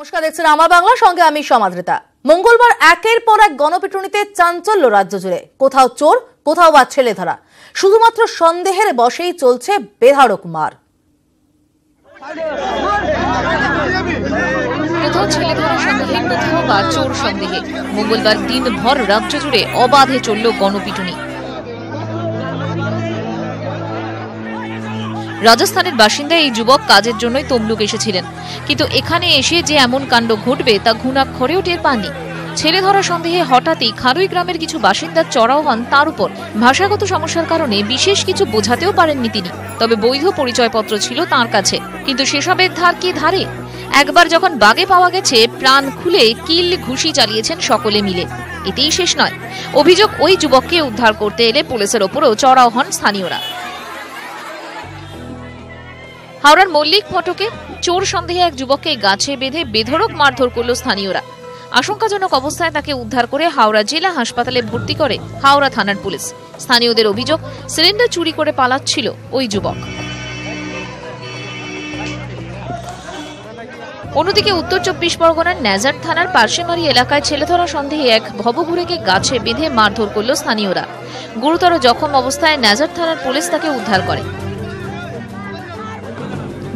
নমস্কার, দেখছেন আমার বাংলা, সঙ্গে আমি সমাদৃতা। মঙ্গলবার একের পর এক গণপিটুনিতে চাঞ্চল্য রাজ্য জুড়ে। কোথাও চোর, কোথাও বা ছেলে ধরা, শুধুমাত্র সন্দেহের বশেই চলছে বেধড়ক মার। কোথাও ছেলে ধরা সন্দেহে, কোথাও বা চোর সন্দেহে মঙ্গলবার দিনভর রাজ্য জুড়ে অবাধে চলল গণপিটুনি। রাজস্থানের বাসিন্দা এই যুবক কাজের জন্যই তমলুক এসেছিলেন, কিন্তু এখানে এসে যে এমন কাণ্ড ঘটবে তা ঘুণাক্ষরেও টের পাননি। ছেলে ধরা সন্দেহে হঠাৎই খারুই গ্রামের কিছু বাসিন্দা চড়াও হন তার উপর। ভাষাগত সমস্যার কারণে বিশেষ কিছু বোঝাতেও পারেননি তিনি, তবে বৈধ পরিচয়পত্র ছিল তার কাছে। কিন্তু সেসবের ধার কি ধারে? একবার যখন বাগে পাওয়া গেছে, প্রাণ খুলে কিল ঘুষি চালিয়েছেন সকলে মিলে। এতেই শেষ নয়, অভিযোগ ওই যুবককে উদ্ধার করতে এলে পুলিশের ওপরও চড়াও হন স্থানীয়রা। হাওড়ার মল্লিক ফটকে চোর সন্দেহে এক যুবককে গাছে বেঁধে বেধড়ক মারধর করল স্থানীয়রা। আশঙ্কাজনক অবস্থায় তাকে উদ্ধার করে হাওড়া জেলা হাসপাতালে ভর্তি করে হাওড়া থানার পুলিশ। স্থানীয়দের অভিযোগ, সিলিন্ডার চুরি করে পালাচ্ছিল ওই যুবক। অন্যদিকে উত্তর 24 পরগনার ন্যাজার থানার পার্শেমারি এলাকায় ছেলে ধরা সন্দেহে এক ভবঘুরেকে গাছে বেঁধে মারধর করল স্থানীয়রা। গুরুতর জখম অবস্থায় ন্যাজার থানার পুলিশ তাকে উদ্ধার করে।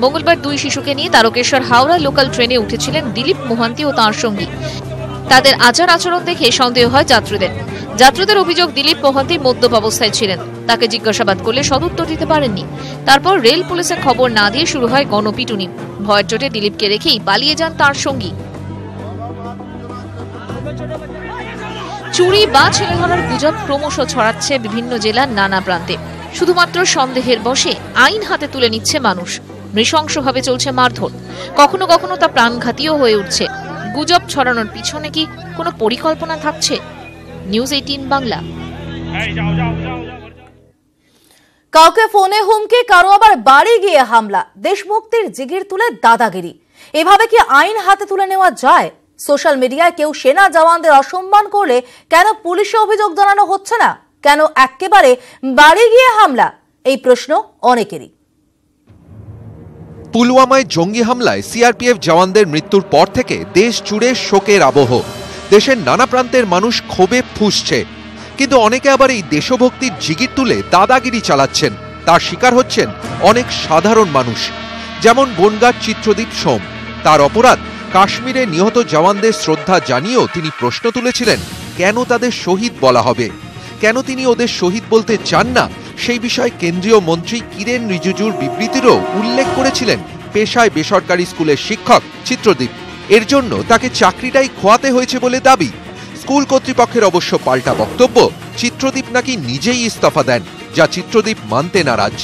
মঙ্গলবার দুই শিশুকে নিয়ে তারকেশ্বর হাওড়া লোকাল ট্রেনে উঠেছিলেন দিলীপ মোহান্তি ও তাঁর সঙ্গী। তাদের আচার আচরণ দেখে সন্দেহ হয় যাত্রীদের অভিযোগ, দিলীপ মোহান্তি মদ্যপ অবস্থায় ছিলেন। তাকে জিজ্ঞাসাবাদ করলে সদুত্তর দিতে পারেননি। তারপর রেল পুলিশে খবর না দিয়ে শুরু হয় গণপিটুনি। ভয়ের চোটে দিলীপকে রেখেই পালিয়ে যান তার সঙ্গী। চুরি বা ছেলে ধরার গুজব ক্রমশ ছড়াচ্ছে বিভিন্ন জেলার নানা প্রান্তে। শুধুমাত্র সন্দেহের বশে আইন হাতে তুলে নিচ্ছে মানুষ। নৃশংসভাবে চলছে মারধর, কখনো কখনো তা প্রাণঘাতীও হয়ে উঠছে। গুজব ছড়ানোর পিছনে কি কোনো পরিকল্পনা থাকছে? নিউজ 18 বাংলা। কাউকে ফোনে হুমকি, কারো আবার বাড়ি গিয়ে হামলা, দেশভক্তির জিগির তুলে দাদাগিরি। এভাবে কি আইন হাতে তুলে নেওয়া যায়? সোশ্যাল মিডিয়ায় কেউ সেনা জওয়ানদের অসম্মান করলে কেন পুলিশে অভিযোগ জানানো হচ্ছে না? কেন একেবারে বাড়ি গিয়ে হামলা? এই প্রশ্ন অনেকেরই। পুলওয়ামায় জঙ্গি হামলায় সিআরপিএফ জওয়ানদের মৃত্যুর পর থেকে দেশ জুড়ে শোকের আবহ। দেশের নানা প্রান্তের মানুষ ক্ষোভে ফুঁসছে, কিন্তু অনেকে আবার এই দেশভক্তির জিগির তুলে দাদাগিরি চালাচ্ছেন। তার শিকার হচ্ছেন অনেক সাধারণ মানুষ, যেমন বনগাঁর চিত্রদীপ সোম। তার অপরাধ, কাশ্মীরে নিহত জওয়ানদের শ্রদ্ধা জানিয়েও তিনি প্রশ্ন তুলেছিলেন, কেন তাদের শহীদ বলা হবে? কেন তিনি ওদের শহীদ বলতে চান না? সেই বিষয়ে কেন্দ্রীয় মন্ত্রী কিরেন রিজিজুর বিবৃতিরও উল্লেখ করেছিলেন পেশায় বেসরকারি স্কুলের শিক্ষক চিত্রদীপ। এর জন্য তাকে চাকরিটাই খোয়াতে হয়েছে বলে দাবি। স্কুল কর্তৃপক্ষের অবশ্য পাল্টা বক্তব্য, চিত্রদীপ নাকি নিজেই ইস্তফা দেন, যা চিত্রদীপ মানতে নারাজ।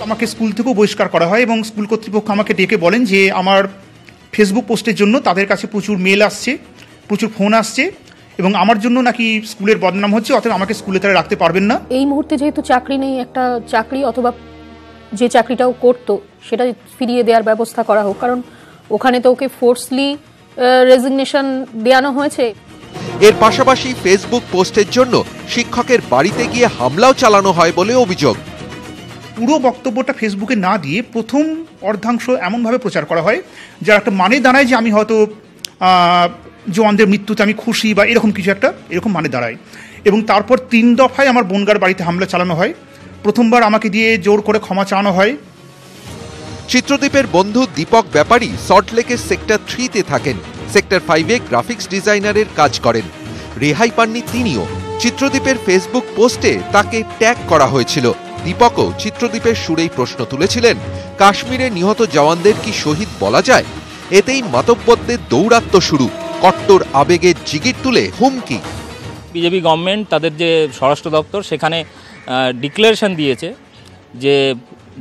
আমাকে স্কুল থেকেও বহিষ্কার করা হয় এবং স্কুল কর্তৃপক্ষ আমাকে ডেকে বলেন যে আমার ফেসবুক পোস্টের জন্য তাদের কাছে প্রচুর মেল আসছে, প্রচুর ফোন আসছে এবং আমার জন্য নাকি স্কুলের বদনাম হচ্ছে, অতএব আমাকে স্কুলে তারা রাখতে পারবেন না। এই মুহূর্তে যেহেতু চাকরি নেই, একটা চাকরি অথবা যে চাকরিটাও করতো সেটা ফিরিয়ে দেওয়ার ব্যবস্থা করা হোক, কারণ ওখানে তো ওকে ফোর্সলি রেজিগনেশন দেওয়ানো হয়েছে। এর পাশাপাশি ফেসবুক পোস্টের জন্য শিক্ষকের বাড়িতে গিয়ে হামলাও চালানো হয় বলে অভিযোগ। পুরো বক্তব্যটা ফেসবুকে না দিয়ে প্রথম অর্ধাংশ এমনভাবে প্রচার করা হয় যার একটা মানে দাঁড়ায় যে আমি হয়তো জওয়ানদের মৃত্যুতে আমি খুশি বা এরকম কিছু একটা, এরকম মানে দাঁড়ায়। এবং তারপর 3 দফায় আমার বনগার বাড়িতে হামলা চালানো হয়। প্রথমবার আমাকে দিয়ে জোর করে ক্ষমা চাওয়ানো হয়। চিত্রদীপের বন্ধু দীপক ব্যাপারী সল্টলেকের সেক্টর 3-তে থাকেন। সেক্টর 5-এ গ্রাফিক্স ডিজাইনারের কাজ করেন। রেহাই পাননি তিনিও। চিত্রদীপের ফেসবুক পোস্টে তাকে ট্যাগ করা হয়েছিল। দীপকও চিত্রদীপের সুরেই প্রশ্ন তুলেছিলেন, কাশ্মীরে নিহত জওয়ানদের কি শহীদ বলা যায়? এতেই মাতব্বরদের দৌরাত্ম্য শুরু, কট্টর আবেগের জিগির তুলে হুমকি। বিজেপি গভর্নমেন্ট তাদের যে স্বরাষ্ট্র দপ্তর সেখানে ডিক্লারেশন দিয়েছে যে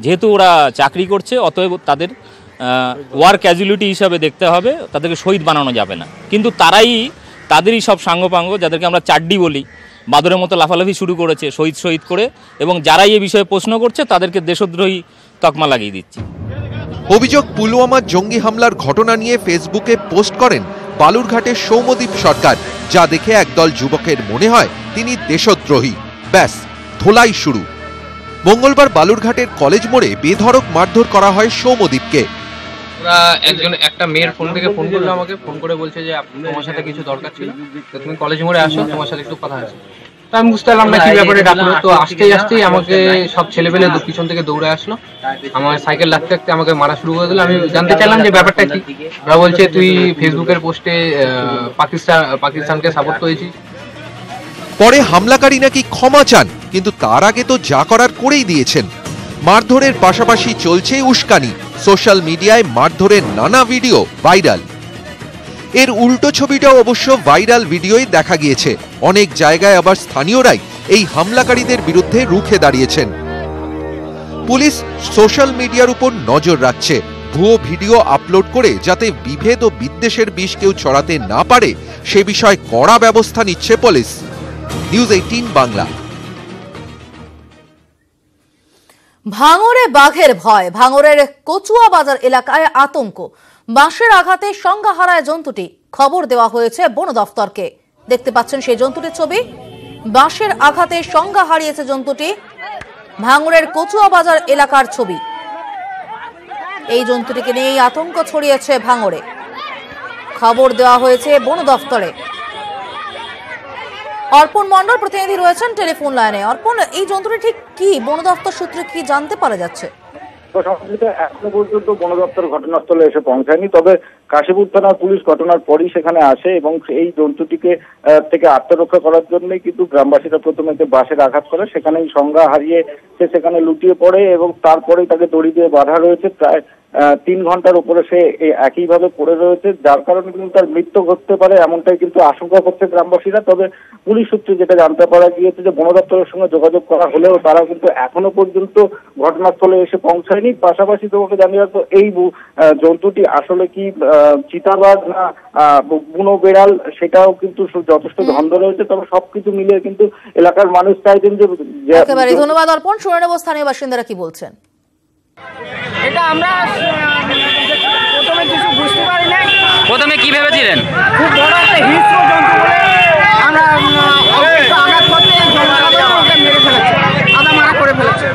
যেহেতু ওরা চাকরি করছে অতএব তাদের ওয়ার ক্যাজুয়ালিটি হিসাবে দেখতে হবে, তাদেরকে শহীদ বানানো যাবে না। কিন্তু তাদেরই সব সাঙ্গপাঙ্গ, যাদেরকে আমরা চাড্ডি বলি, বাদরের মতো লাফালাফি শুরু করেছে শহীদ করে, এবং যারাই এ বিষয়ে প্রশ্ন করছে তাদেরকে দেশদ্রোহী তকমা লাগিয়ে দিচ্ছে। অভিযোগ, পুলওয়ামার জঙ্গি হামলার ঘটনা নিয়ে ফেসবুকে পোস্ট করেন বালুরঘাটের সৌম্যদীপ সরকার, যা দেখে একদল যুবকের মনে হয় তিনি দেশদ্রোহী। ব্যাস, ধোলাই শুরু। মঙ্গলবার বালুরঘাটের কলেজ মোড়ে বেধড়ক মারধর করা হয় সৌম্যদীপকে। ওরা একটা মেয়ের ফোন থেকে ফোন করলো আমাকে, ফোন করে বলছে যে তোমার সাথে কিছু দরকার ছিল, তো তুমি কলেজ মোড়ে আসো, তোমার সাথে একটু কথা আছে। তো আমি বুঝতে পারলাম না কি ব্যাপারে ডাকলো। তো আসতেই আমাকে সব ছেলেপেলে পিছন থেকে দৌড়ে আসলো, আমার সাইকেল লাগতে লাগতে আমাকে মারা শুরু করে দিল। আমি জানতে চাইলাম যে ব্যাপারটা কি। ওরা বলছে তুই ফেসবুকের পোস্টে পাকিস্তানকে সাপোর্ট করেছিস। পরে হামলাকারী নাকি ক্ষমা চান, কিন্তু তার আগে তো যা করার করেই দিয়েছেন। মারধরের পাশাপাশি চলছে উস্কানি। সোশ্যাল মিডিয়ায় মারধরের নানা ভিডিও ভাইরাল। এর উল্টো ছবিটাও অবশ্য ভাইরাল ভিডিওই দেখা গিয়েছে। অনেক জায়গায় আবার স্থানীয়রাই এই হামলাকারীদের বিরুদ্ধে রুখে দাঁড়িয়েছেন। পুলিশ সোশ্যাল মিডিয়ার উপর নজর রাখছে, ভুয়ো ভিডিও আপলোড করে যাতে বিভেদ ও বিদ্বেষের বিষ কেউ ছড়াতে না পারে সে বিষয়ে কড়া ব্যবস্থা নিচ্ছে পুলিশ। নিউজ 18 বাংলা। ভাঙড়ে বাঘের ভয়, ভাঙড়ের কচুয়া বাজার এলাকায় আতঙ্ক। বাঁশের আঘাতে সংজ্ঞা হারায় জন্তুটি, খবর দেওয়া হয়েছে বন দফতরকে। দেখতে পাচ্ছেন সেই জন্তুটির ছবি। বাঁশের আঘাতে সংজ্ঞা হারিয়েছে জন্তুটি, ভাঙড়ের কচুয়া বাজার এলাকার ছবি। এই জন্তুটিকে নিয়েই আতঙ্ক ছড়িয়েছে ভাঙড়ে, খবর দেওয়া হয়েছে বন দফতরে। অর্পণ মণ্ডল প্রতিনিধি রয়েছেন টেলিফোন লাইনে। অর্পণ, এই যন্ত্রটি ঠিক কি, বন দপ্তর সূত্রে কি জানতে পারা যাচ্ছে? এখনো পর্যন্ত বন দপ্তর ঘটনাস্থলে এসে পৌঁছায়নি, তবে কাশীপুর থানার পুলিশ ঘটনার পরই সেখানে আসে এবং এই জন্তুটিকে থেকে আত্মরক্ষা করার জন্যই কিন্তু গ্রামবাসীরা প্রথমে বাঁশের আঘাত করে, সেখানেই সংজ্ঞা হারিয়ে সে সেখানে লুটিয়ে পড়ে এবং তারপরেই তাকে দড়ি দিয়ে বাঁধা রয়েছে। প্রায় 3 ঘন্টার উপরে সে একইভাবে পড়ে রয়েছে, যার কারণে কিন্তু তার মৃত্যু ঘটতে পারে এমনটাই কিন্তু আশঙ্কা করছে গ্রামবাসীরা। তবে পুলিশ সূত্রে যেটা জানতে পারা গিয়েছে যে বন দপ্তরের সঙ্গে যোগাযোগ করা হলেও তারা কিন্তু এখনো পর্যন্ত ঘটনাস্থলে এসে পৌঁছায়নি। পাশাপাশি তোমাকে জানিয়ে রাখবো, এই জন্তুটি আসলে কি চিতাবাঘ না বুনো বেড়াল সেটাও কিন্তু যথেষ্ট ধন্দ রয়েছে। তবে সবকিছু মিলিয়ে কিন্তু এলাকার মানুষ চাইছেন যে। একেবারে ধন্যবাদ অর্পণ। শুনে নেব স্থানীয় বাসিন্দারা কি বলছেন। এটা আমরা প্রথমে কিছু বুঝতে পারি না। প্রথমে কি ভেবেছিলেন? খুব বড় একটা হিংস্র জন্তু বলে আমরা আঘাত করতে মেরে ফেলেছে, আধা মারা করে ফেলেছে।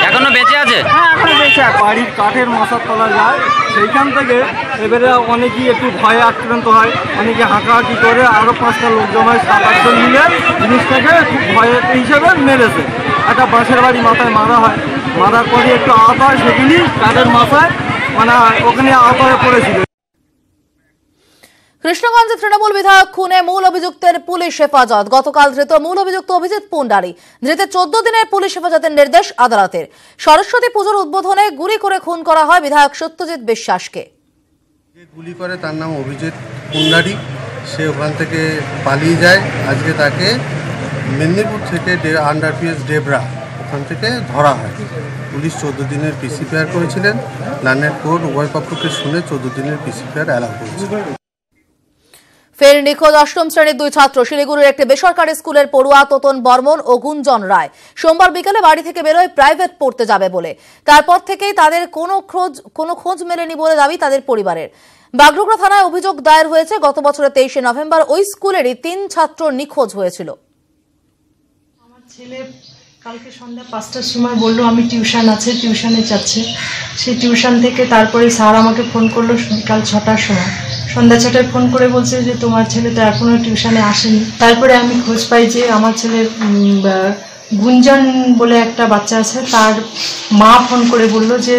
এখনো বেঁচে আছে? হ্যাঁ, এখনো বেঁচে আছে। বাড়ির কাঠের মশার তলা যায়, সেইখান থেকে এবারে অনেকেই একটু ভয়ে আক্রান্ত হয়, অনেকে হাঁকাহাঁকি করে, আরো 5টা লোক জমায় 7-8 জন মিলে জিনিসটাকে খুব ভয়ের হিসেবে মেরেছে। একটা বাঁশের বাড়ি মাথায় মারা হয়, মারার পরে একটু আহত হয়, সেগুলি কাঠের মাথায় মানে ওখানে আহত হয়ে পড়েছিল। কৃষ্ণগঞ্জে তৃণমূল বিধায়ক খুনে মূল অভিযুক্তের পুলিশ হেফাজত। গতকাল ধৃত মূল অভিযুক্ত অভিজিৎ পুন্ডারি। ধৃতের 14 দিনের পুলিশ হেফাজতের নির্দেশ আদালতের। সরস্বতী পুজোর উদ্বোধনে গুলি করে খুন করা হয় বিধায়ক সত্যজিৎ বিশ্বাসকে। গুলি করে তার নাম অভিজিৎ পুন্ডারি, সে ওখান থেকে পালিয়ে যায়। আজকে তাকে মেদিনীপুর থেকে আন্ডার পিএস ডেবরা ওখান থেকে ধরা হয়। পুলিশ 14 দিনের পিসিপিআর করেছিলেন। লান্ডেড কোর্ট উভয় পক্ষকে শুনে 14 দিনের পিসিপিআর অ্যালাউ করেছিল। ফের নিখোঁজ 8ম শ্রেণীর 2 ছাত্র। শিলিগুড়ির একটি বেসরকারি স্কুলের পড়ুয়া তোতন বর্মন ও গুঞ্জন রায় সোমবার বিকেলে বাড়ি থেকে বেরোয় প্রাইভেট পড়তে যাবে বলে। তারপর থেকেই তাদের কোনো খোঁজ মেলেনি বলে দাবি তাদের পরিবারের। বাগডোগরা থানায় অভিযোগ দায়ের হয়েছে। গত বছরের 23শে নভেম্বর ওই স্কুলেরই 3 ছাত্র নিখোঁজ হয়েছিল। আমার ছেলে কালকে সন্ধ্যা 5টার সময় বললো আমি টিউশন আছে, টিউশনে যাচ্ছে। সেই টিউশন থেকে তারপরে স্যার আমাকে ফোন করলো কাল 6টার সময়, সন্ধ্যা 6টায় ফোন করে বলছে যে তোমার ছেলে তো এখনো টিউশনে আসেনি। তারপরে আমি খোঁজ পাই যে আমার ছেলের গুঞ্জন বলে একটা বাচ্চা আছে, তার মা ফোন করে বলল যে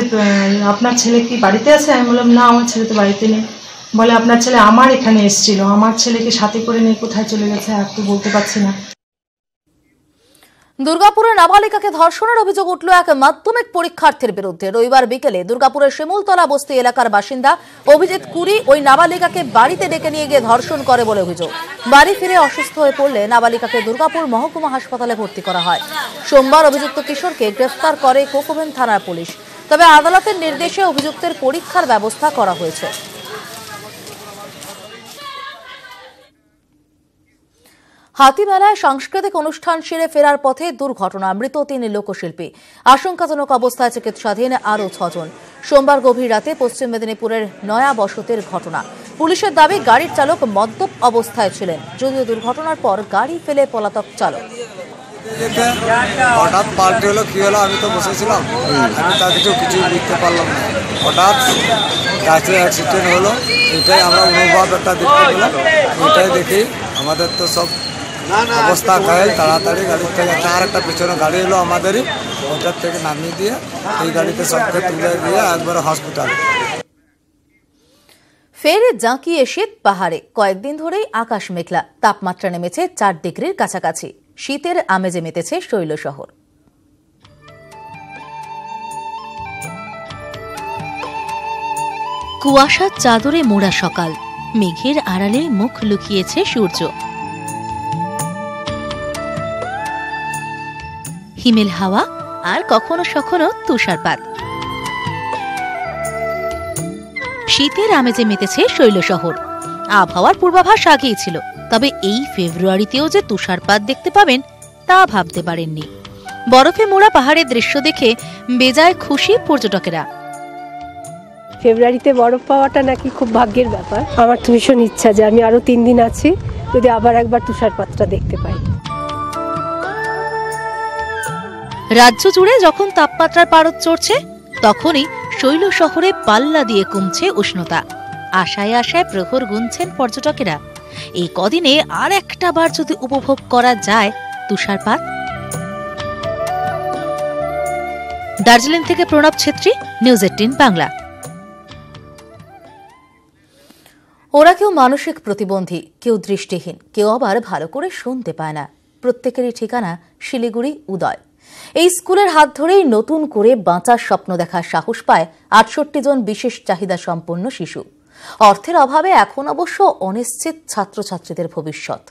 আপনার ছেলে কি বাড়িতে আছে? আমি বললাম না, আমার ছেলে তো বাড়িতে নেই। বলে আপনার ছেলে আমার এখানে এসেছিল, আমার ছেলেকে সাথে করে নিয়ে কোথায় চলে গেছে আর তো বলতে পারছি না। দুর্গাপুরের নাবালিকাকে ধর্ষণের অভিযোগ উঠল এক মাধ্যমিক পরীক্ষার্থীর বিরুদ্ধে। রবিবার বিকেলে দুর্গাপুরের শিমুলতলা বস্তি এলাকার বাসিন্দা অভিজিৎ কুরি ওই নাবালিকাকে বাড়িতে ডেকে নিয়ে গিয়ে ধর্ষণ করে বলে অভিযোগ। বাড়ি ফিরে অসুস্থ হয়ে পড়লে নাবালিকাকে দুর্গাপুর মহকুমা হাসপাতালে ভর্তি করা হয়। সোমবার অভিযুক্ত কিশোরকে গ্রেফতার করে কোকোভেন থানার পুলিশ। তবে আদালতের নির্দেশে অভিযুক্তের পরীক্ষার ব্যবস্থা করা হয়েছে। হাতিমেলায় সাংস্কৃতিক অনুষ্ঠান সেরে ফেরার পথে দুর্ঘটনা, মৃত 3 লোকশিল্পী। আশঙ্কাজনক অবস্থায় চিকিৎসাধীন আরও 6 জন। সোমবার গভীর রাতে পশ্চিম মেদিনীপুরের নয়া বসতির ঘটনা। পুলিশের দাবি গাড়ির চালক মদ্যপ অবস্থায় ছিলেন, যদিও দুর্ঘটনার পর গাড়ি ফেলে পলাতক চালক। হঠাৎ পাল্টে হলো, কি হলো, আমি তো বসেছিলাম, আমি তা কিছু বুঝতে পারলাম না। হঠাৎ গাছে অ্যাক্সিডেন্ট হলো, এটাই আমরা অনুভব একটা দেখতে পেলাম। এটাই দেখি আমাদের তো সব অবস্থা ঘায়েল। তাড়াতাড়ি গাড়ির থেকে আর একটা পেছনে গাড়ি এলো আমাদেরই, ওটার থেকে নামিয়ে দিয়ে এই গাড়িতে সবকে তুলে দিয়ে একবারে হসপিটাল। ফের জাঁকিয়ে শীত পাহাড়ে, কয়েকদিন ধরেই আকাশ মেঘলা, তাপমাত্রা নেমেছে 4 ডিগ্রির কাছাকাছি। শীতের আমেজে মেতেছে শৈল শহর। কুয়াশার চাদরে মোড়া সকাল, মেঘের আড়ালে মুখ লুকিয়েছে সূর্য। হিমেল হাওয়া আর কখনো কখনো তুষারপাত। শীতের আমেজে মেতেছে শৈল শহর। আবহাওয়ার পূর্বাভাস আগেই ছিল, তবে এই ফেব্রুয়ারিতেও যে তুষারপাত দেখতে পাবেন তা ভাবতে পারেননি। বরফে মোড়া পাহাড়ের দৃশ্য দেখে বেজায় খুশি পর্যটকেরা। ফেব্রুয়ারিতে বরফ পাওয়াটা নাকি খুব ভাগ্যের ব্যাপার। আমার তো ভীষণ ইচ্ছা যে আমি আরো 3 দিন আছি, যদি আবার একবার তুষারপাতটা দেখতে পাই। রাজ্য জুড়ে যখন তাপমাত্রার পারদ চড়ছে, তখনই শৈল শহরে পাল্লা দিয়ে কমছে উষ্ণতা। আশায় আশায় প্রহর গুনছেন পর্যটকেরা। এই কদিনে আর একটা বার যদি উপভোগ করা যায় তুষারপাত। দার্জিলিং থেকে প্রণব ছেত্রী, নিউজ 18 বাংলা। ওরা কেউ মানসিক প্রতিবন্ধী, কেউ দৃষ্টিহীন, কেউ আবার ভালো করে শুনতে পায় না। প্রত্যেকেরই ঠিকানা শিলিগুড়ি উদয়। এই স্কুলের হাত ধরেই নতুন করে বাঁচার স্বপ্ন দেখার সাহস পায় 68 জন বিশেষ চাহিদা সম্পন্ন শিশু। অর্থের অভাবে এখন অবশ্য অনিশ্চিত ছাত্রছাত্রীদের ভবিষ্যৎ।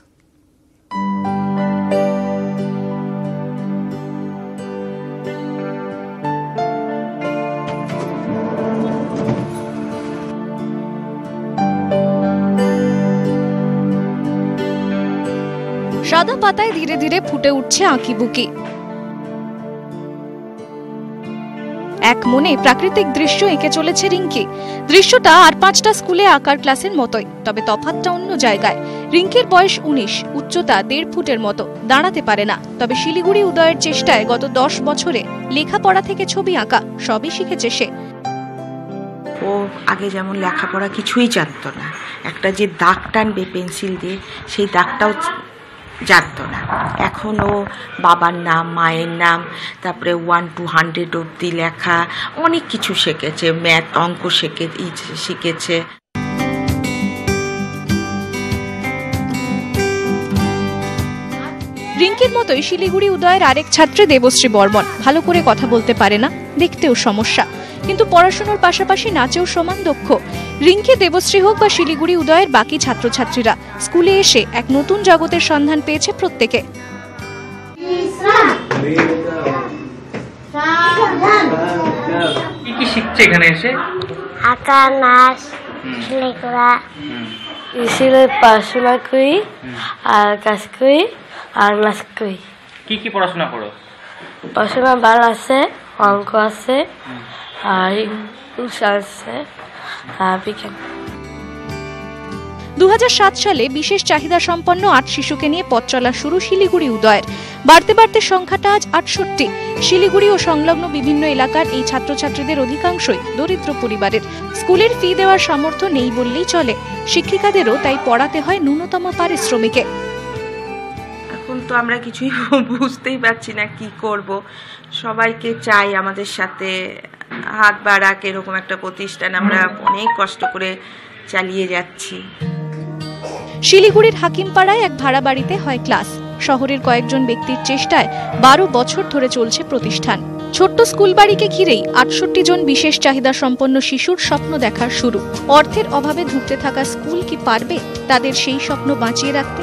সাদা পাতায় ধীরে ধীরে ফুটে উঠছে আঁকিবুকি। এক মনে প্রাকৃতিক দৃশ্য এঁকে চলেছে রিঙ্কি। দৃশ্যটা আর 5টা স্কুলে আঁকার ক্লাসের মতোই, তবে তফাৎটা অন্য জায়গায়। রিঙ্কির বয়স 19, উচ্চতা 1.5 ফুটের মতো, দাঁড়াতে পারে না। তবে শিলিগুড়ি উদয়ের চেষ্টায় গত 10 বছরে লেখাপড়া থেকে ছবি আঁকা সবই শিখেছে সে। ও আগে যেমন লেখাপড়া কিছুই জানতো না, একটা যে দাগ টানবে পেন্সিল দিয়ে সেই দাগটাও জানতো না। এখন ও বাবার নাম, মায়ের নাম, তারপরে 1 to 100 অবধি লেখা, অনেক কিছু শিখেছে। ম্যাথ, অঙ্ক শিখেছে। রিঙ্কির মতোই শিলিগুড়ি উদয়ের আরেক ছাত্রী দেবশ্রী বর্মন। ভালো করে কথা বলতে পারে না, দেখতেও সমস্যা, কিন্তু পড়াশোনার পাশাপাশি নাচেও সমান দক্ষ। রিঙ্কি, দেবশ্রী হোক বা শিলিগুড়ি উদয়ের বাকি ছাত্রছাত্রীরা, স্কুলে এসে এক নতুন জগতের সন্ধান পেয়েছে প্রত্যেকে। কি শিখছে এখানে এসে? আঁকা, নাচ, লেখা, স্কুলে পড়াশোনা করি, আর কাজ করি, আর নাচ করি। কি কি পড়াশোনা করো? পড়াশোনা ভালো আছে, অঙ্ক আছে, আর ইংলিশ আছে, আর বিজ্ঞান। 2007 সালে বিশেষ চাহিদা সম্পন্ন 8 শিশুকে নিয়ে পথ চলা শুরু শিলিগুড়ি উদয়ের। বাড়তে বাড়তে সংখ্যাটা আজ 68। শিলিগুড়ি ও সংলগ্ন বিভিন্ন এলাকার এই ছাত্রছাত্রীদের অধিকাংশই দরিদ্র পরিবারের। স্কুলের ফি দেওয়ার সামর্থ্য নেই বললেই চলে। শিক্ষিকাদেরও তাই পড়াতে হয় ন্যূনতম পারিশ্রমিকে। এখন তো আমরা কিছুই বুঝতেই পারছি না কি করব। সবাইকে চাই আমাদের সাথে হাত বাড়াক, এরকম একটা প্রতিষ্ঠান আমরা অনেক কষ্ট করে চালিয়ে যাচ্ছি। শিলিগুড়ির হাকিমপাড়ায় এক ভাড়া বাড়িতে হয় ক্লাস। শহরের কয়েকজন ব্যক্তির চেষ্টায় 12 বছর ধরে চলছে প্রতিষ্ঠান। ছোট্ট স্কুল বাড়িকে ঘিরেই 68 জন বিশেষ চাহিদা সম্পন্ন শিশুর স্বপ্ন দেখার শুরু। অর্থের অভাবে ধুঁকতে থাকা স্কুল কি পারবে তাদের সেই স্বপ্ন বাঁচিয়ে রাখতে?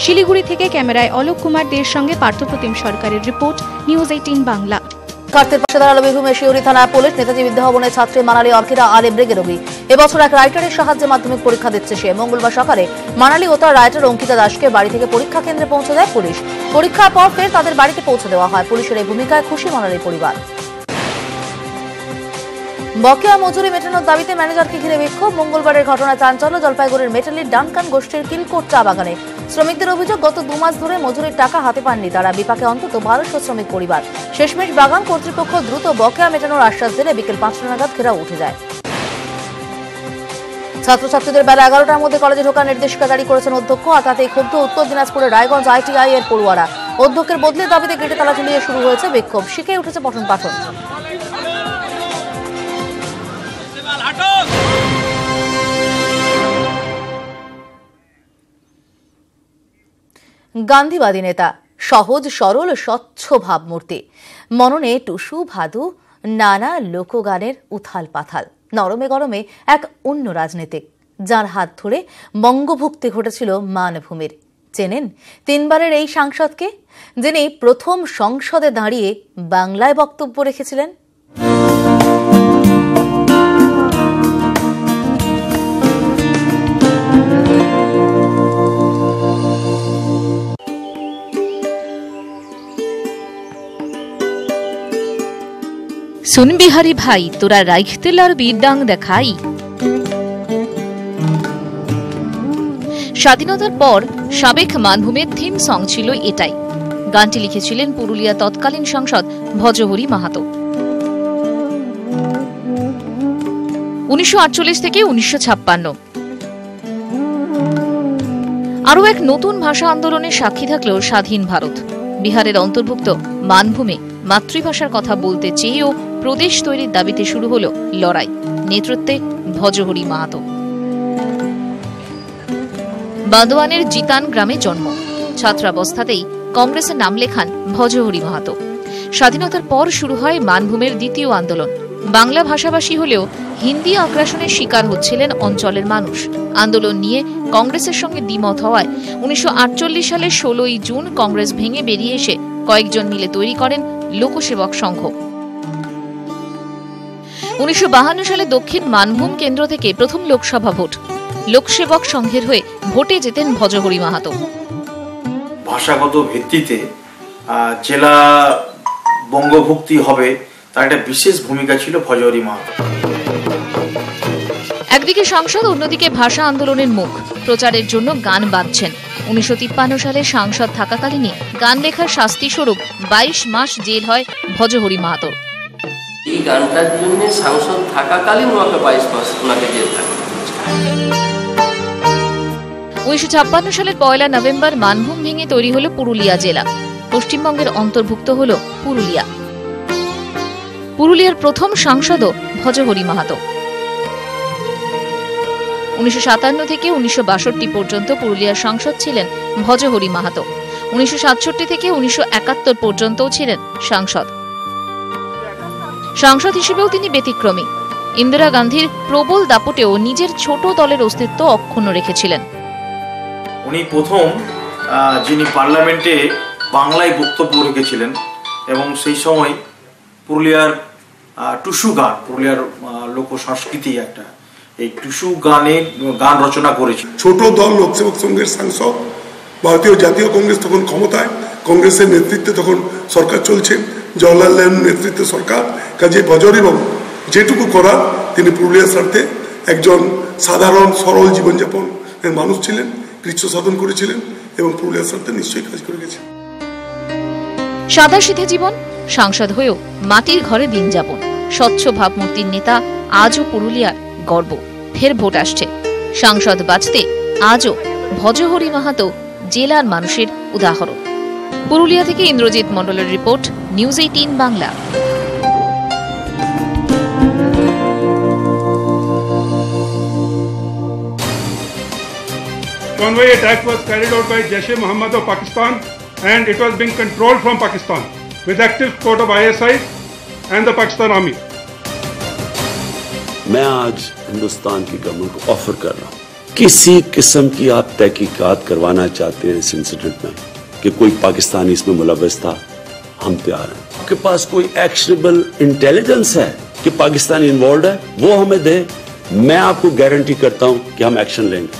শিলিগুড়ি থেকে ক্যামেরায় অলোক কুমার দের সঙ্গে পার্থপ্রতিম সরকারের রিপোর্ট, নিউজ 18 বাংলা। কার্তের পাশে দাঁড়ালো বীরভূমের শিউরি থানা পুলিশ। নেতাজি বিদ্যাভবনের ছাত্রী মানালি অর্কিরা আলেম রেগেরোগী। এবছর এক রাইটারের সাহায্যে মাধ্যমিক পরীক্ষা দিচ্ছে সে। মঙ্গলবার সকালে মানালি ও তার রাইটার অঙ্কিতা দাসকে বাড়ি থেকে পরীক্ষা কেন্দ্রে পৌঁছে দেয় পুলিশ। পরীক্ষার পর ফের তাদের বাড়িতে পৌঁছে দেওয়া হয়। পুলিশের এই ভূমিকায় খুশি মানালির পরিবার। বকেয়া মজুরি মেটানোর দাবিতে ম্যানেজারকে ঘিরে বিক্ষোভ। মঙ্গলবারের ঘটনায় চাঞ্চল্য জলপাইগুড়ির মেটালির ডানকান গোষ্ঠীর কিলকোট চা বাগানে। শ্রমিকদের অভিযোগ, গত 2 মাস ধরে মজুরির টাকা হাতে পাননি তারা। বিপাকে অন্তত 1200 শ্রমিক পরিবার। শেষমেশ বাগান কর্তৃপক্ষ দ্রুত বকেয়া মেটানোর আশ্বাস দিলে বিকেল 5টা নাগাদ ঘেরাও উঠে যায়। ছাত্রছাত্রীদের বেলা 11টার মধ্যে কলেজে ঢোকার নির্দেশিকা জারি করেছেন অধ্যক্ষ। আর তাতেই ক্ষুব্ধ উত্তর দিনাজপুরের রায়গঞ্জ ITI এর পড়ুয়ারা। অধ্যক্ষের বদলির দাবিতে গেটে তালা ঝুলিয়ে শুরু হয়েছে বিক্ষোভ। শিখে উঠেছে পঠন পাঠন। গান্ধীবাদী নেতা, সহজ সরল স্বচ্ছ ভাবমূর্তি, মননে টুসু ভাদু, নানা লোকগানের উথাল পাথাল, নরমে গরমে এক অন্য রাজনীতিক, যার হাত ধরে বঙ্গভুক্তি ঘটেছিল মানভূমির। চেনেন 3 বারের এই সাংসদকে, যিনি প্রথম সংসদে দাঁড়িয়ে বাংলায় বক্তব্য রেখেছিলেন? सुन बिहारी भाई तोरा राइखते लारबी डांग देखाई। স্বাধীনতার পর সাবেক মানভূমের থিম সং ছিল এটাই। গানটি লিখেছিলেন পুরুলিয়া তৎকালীন সাংসদ ভজহরি মাহাতো। 1948 থেকে 1956 আরও এক নতুন ভাষা আন্দোলনের সাক্ষী থাকলেও স্বাধীন ভারত। বিহারের অন্তর্ভুক্ত মানভূমে মাতৃভাষার কথা বলতে চেয়েও প্রদেশ তৈরির দাবিতে শুরু হলো লড়াই। নেতৃত্বে ভজহরি মাহাতো। বান্দোয়ানের জিতান গ্রামে জন্ম। ছাত্রাবস্থাতেই কংগ্রেসের নাম লেখান ভজহরি মাহাতো। স্বাধীনতার পর শুরু হয় মানভূমের দ্বিতীয় আন্দোলন। বাংলা ভাষাভাষী হলেও হিন্দি আগ্রাসনের শিকার হচ্ছিলেন অঞ্চলের মানুষ। আন্দোলন নিয়ে কংগ্রেসের সঙ্গে দ্বিমত হওয়ায় 1948 সালের 16ই জুন কংগ্রেস ভেঙে বেরিয়ে এসে কয়েকজন মিলে তৈরি করেন লোকসেবক সংঘ। 1952 সালে দক্ষিণ মানভূম কেন্দ্র থেকে প্রথম লোকসভা ভোট। লোকসেবক সংঘের হয়ে ভোটে যেতেন ভজহরি মাহাতো। ভাষাগত ভিত্তিতে জেলা বঙ্গভুক্তি হবে তার একটা বিশেষ ভূমিকা ছিল ভজহরি মাহাতো। একদিকে সাংসদ, অন্যদিকে ভাষা আন্দোলনের মুখ। প্রচারের জন্য গান বাঁধছেন। 1953 সালে সাংসদ থাকাকালীনই গান লেখার শাস্তি স্বরূপ 22 মাস জেল হয় ভজহরি মাহাতোর। এই গানটার জন্য সাংসদ থাকাকালীন ওনাকে 22 মাস ওনাকে জেল থাকে। 1956 সালের 1 নভেম্বর মানভূম ভেঙে তৈরি হলো পুরুলিয়া জেলা। পশ্চিমবঙ্গের অন্তর্ভুক্ত হল পুরুলিয়া। পুরুলিয়ার প্রথম সাংসদও ভজহরি মাহাতো। 1957 থেকে 1962 পর্যন্ত পুরুলিয়ার সাংসদ ছিলেন ভজহরি মাহাতো। 1967 থেকে 1971 পর্যন্তও ছিলেন সাংসদ। সাংসদ হিসেবেও তিনি ব্যতিক্রমী। ইন্দিরা গান্ধীর প্রবল দাপটেও নিজের ছোট দলের অস্তিত্ব অক্ষুণ্ণ রেখেছিলেন। উনি প্রথম যিনি পার্লামেন্টে বাংলায় বক্তব্য রেখেছিলেন এবং সেই সময় পুরুলিয়ার টুসু গান, পুরুলিয়ার লোক সংস্কৃতি একটা, এই টুসু গান রচনা করেছে। ছোট দল লোকসেবক সংঘের সাংসদ, ভারতীয় জাতীয় কংগ্রেস তখন ক্ষমতায়, কংগ্রেসের নেতৃত্বে তখন সরকার চলছে, জওয়াহরলাল নেহরুর নেতৃত্বে সরকার। কাজে ভজহরি বাবু যেটুকু করার তিনি পুরুলিয়ার স্বার্থে একজন সাধারণ সরল জীবনযাপনের মানুষ ছিলেন, কৃচ্ছ সাধন করেছিলেন এবং পুরুলিয়ার স্বার্থে নিশ্চয়ই কাজ করে গেছেন। সাদাসিধে জীবন, সাংসদ হয়েও মাটির ঘরে দিন যাপন। স্বচ্ছ ভাবমূর্তির নেতা, আজও পুরুলিয়ার গর্ব। ফের ভোট আসছে, সাংসদ বাঁচতে আজও ভজহরি মাহাতো জেলার মানুষের উদাহরণ। পুরুলিয়া থেকে ইন্দ্রজিৎ মণ্ডলের report, news 18 Bangla. Convoy attack was carried out by Jaish-e-Mohammed of Pakistan and it was being controlled from Pakistan with active support of ISI and the Pakistan Army. मैं आज हिंदुस्तान की गवर्नमेंट को ऑफर कर रहा हूं, किसी किस्म की आप तहकीकात करवाना चाहते हैं इस इंसिडेंट में कि कोई पाकिस्तानी इसमें मुलव्वस था, हम तैयार हैं। आपके पास कोई एक्शनेबल इंटेलिजेंस है कि पाकिस्तानी इन्वॉल्व है, वो हमें दे, मैं आपको गारंटी करता हूं कि हम एक्शन लेंगे।